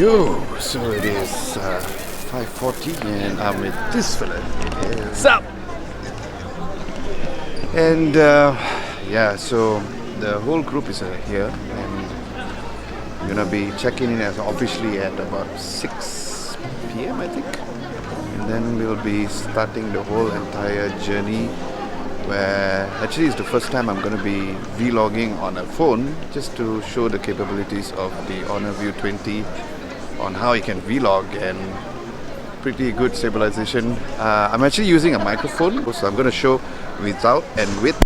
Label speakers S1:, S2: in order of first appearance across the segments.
S1: Yo, so it is 5:40 and I'm with this fella.
S2: What's up?
S1: And yeah, so the whole group is here and we're gonna be checking in as officially at about 6 p.m. I think. And then we'll be starting the whole entire journey where actually it's the first time I'm going to be vlogging on a phone just to show the capabilities of the Honor View 20 on how you can vlog and pretty good stabilization. I'm actually using a microphone, so I'm going to show without and with.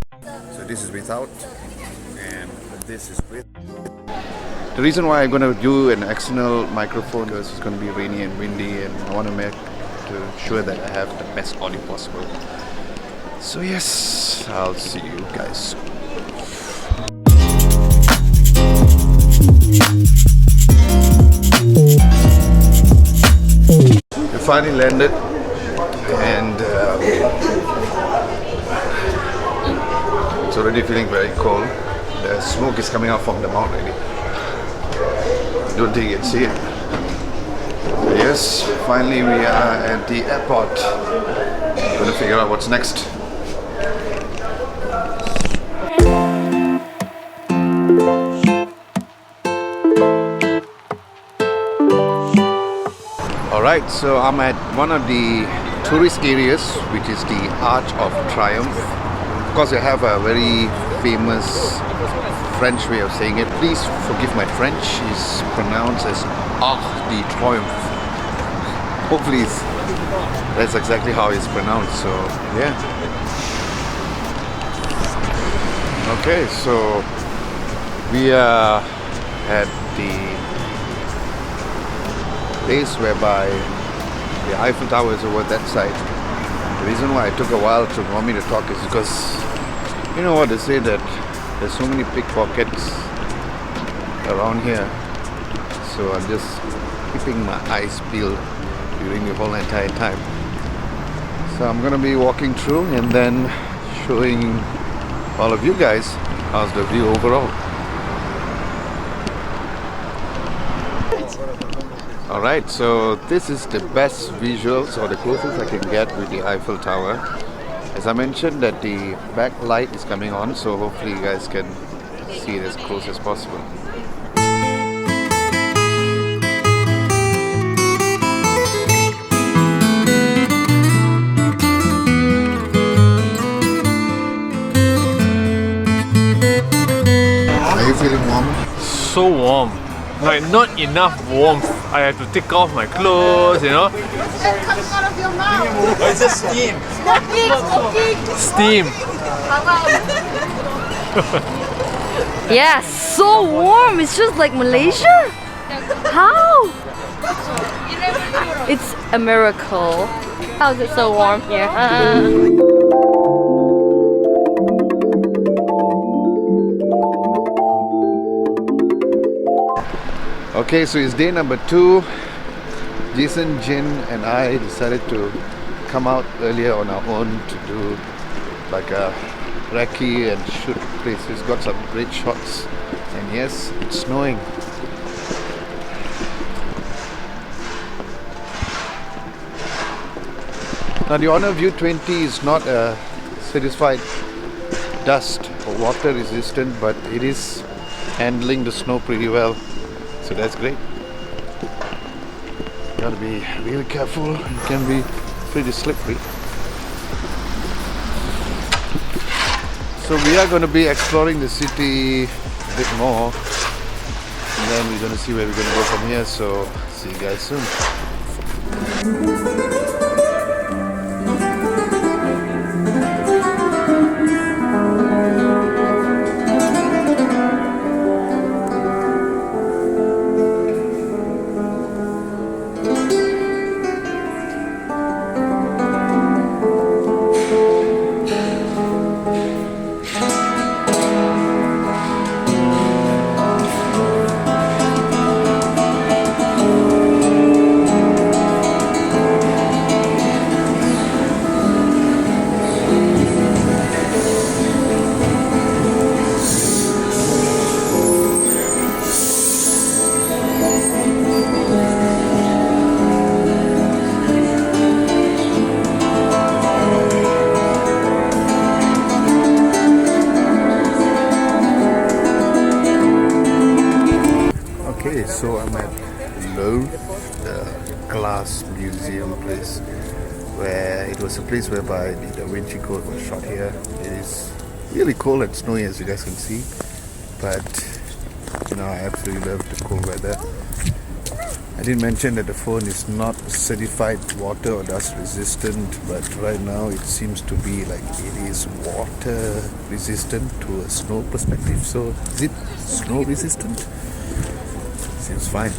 S1: So this is without and this is with. The reason why I'm going to do an external microphone is it's going to be rainy and windy and I want to make to sure that I have the best audio possible. So yes, I'll see you guys soon. We finally landed and it's already feeling very cold. The smoke is coming out from the mouth already. I don't think you can see it. Yes, finally we are at the airport. I'm going to figure out what's next. Alright, so I'm at one of the tourist areas, which is the Arch of Triumph. Of course, they have a very famous French way of saying it. Please forgive my French. It's pronounced as Arc de Triomphe. Hopefully that's exactly how it's pronounced, so yeah. Okay, so we are at the place whereby the Eiffel Tower is over that side. The reason why it took a while for me to talk is because, you know what, they say that there's so many pickpockets around here, so I'm just keeping my eyes peeled during the whole entire time. So I'm gonna be walking through and then showing all of you guys how's the view overall. Alright, so this is the best visuals or the closest I can get with the Eiffel Tower. As I mentioned that the back light is coming on, so hopefully you guys can see it as close as possible. Are you feeling warm?
S2: So warm. Like not enough warmth. I have to take off my clothes, you know.
S3: That comes out of your mouth.
S2: It's just steam. Steam.
S4: Yeah, so warm. It's just like Malaysia. How? It's a miracle. How is it so warm here?
S1: Okay, so it's day number 2. Jason, Jin and I decided to come out earlier on our own to do like a recce and shoot places. Got some great shots and yes, it's snowing. Now the Honor View 20 is not a certified dust or water resistant, but it is handling the snow pretty well. So that's great. Gotta be really careful. It can be pretty slippery. So we are going to be exploring the city a bit more. And then we're going to see where we're going to go from here. So see you guys soon. So I'm at Lobo, the glass museum place, where it was a place whereby the Da Vinci Code was shot here. It is really cold and snowy, as you guys can see, but you know, I absolutely love the cold weather. I didn't mention that the phone is not certified water or dust resistant, but right now it seems to be like it is water resistant to a snow perspective. So is it snow resistant? Seems fine.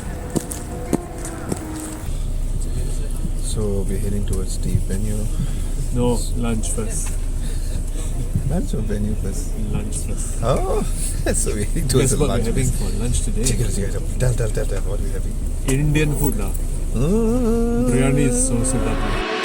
S1: So we're heading towards the venue.
S2: No, lunch first.
S1: Lunch or venue first?
S2: Lunch first.
S1: Oh, so we're heading towards
S2: Guess
S1: the
S2: what we're
S1: lunch
S2: having
S1: place.
S2: for lunch today?
S1: Tell, what are we having?
S2: Indian food lah. Biryani is so lovely.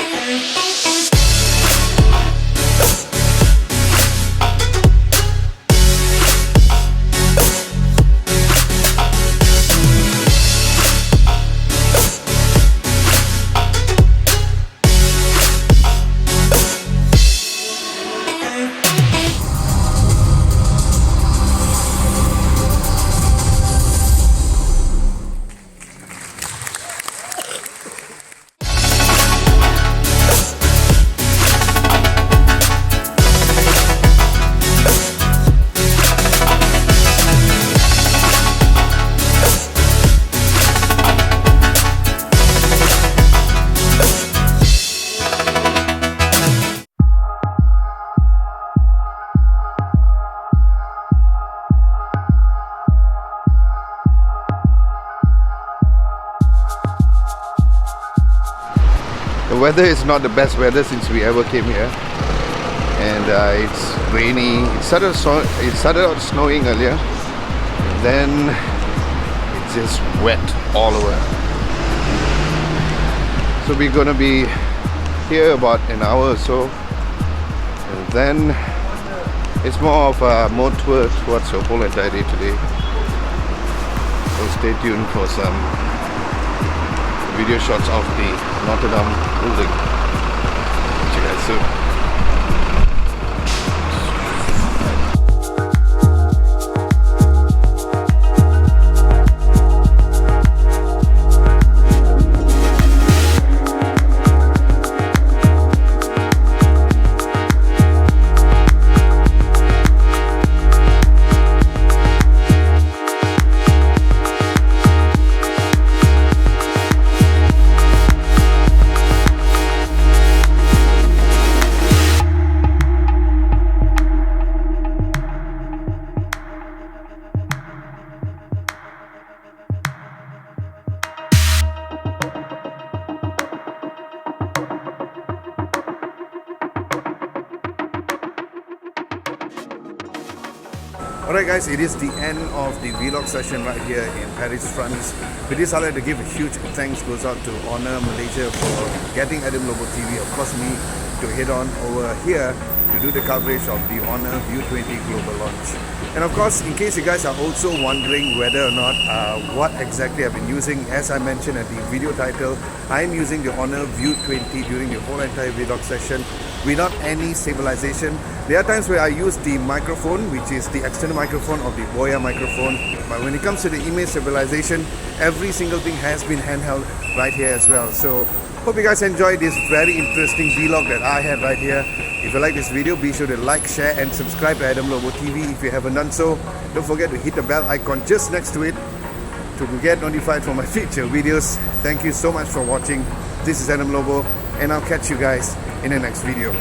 S1: The weather is not the best weather since we ever came here, and it's rainy. It started out snowing earlier, and then it's just wet all over. So we're gonna be here about an hour or so, and then it's more of a more tour towards the whole entire day today. So stay tuned for some video shots of the Notre Dame building. See you guys soon. Alright guys, it is the end of the vlog session right here in Paris, France. With this, I'd like to give a huge thanks goes out to Honor Malaysia for getting Adam Lobo TV, of course me, to head on over here to do the coverage of the Honor View 20 global launch. And of course, in case you guys are also wondering whether or not what exactly I've been using, as I mentioned at the video title, I am using the Honor View 20 during the whole entire vlog session without any stabilization. There are times where I use the microphone, which is the external microphone of the Boya microphone, but when it comes to the image stabilization, every single thing has been handheld right here as well. So hope you guys enjoyed this very interesting vlog that I had right here. If you like this video, be sure to like, share and subscribe to Adam Lobo TV if you haven't done so. Don't forget to hit the bell icon just next to it to get notified for my future videos. Thank you so much for watching. This is Adam Lobo, and I'll catch you guys in the next video.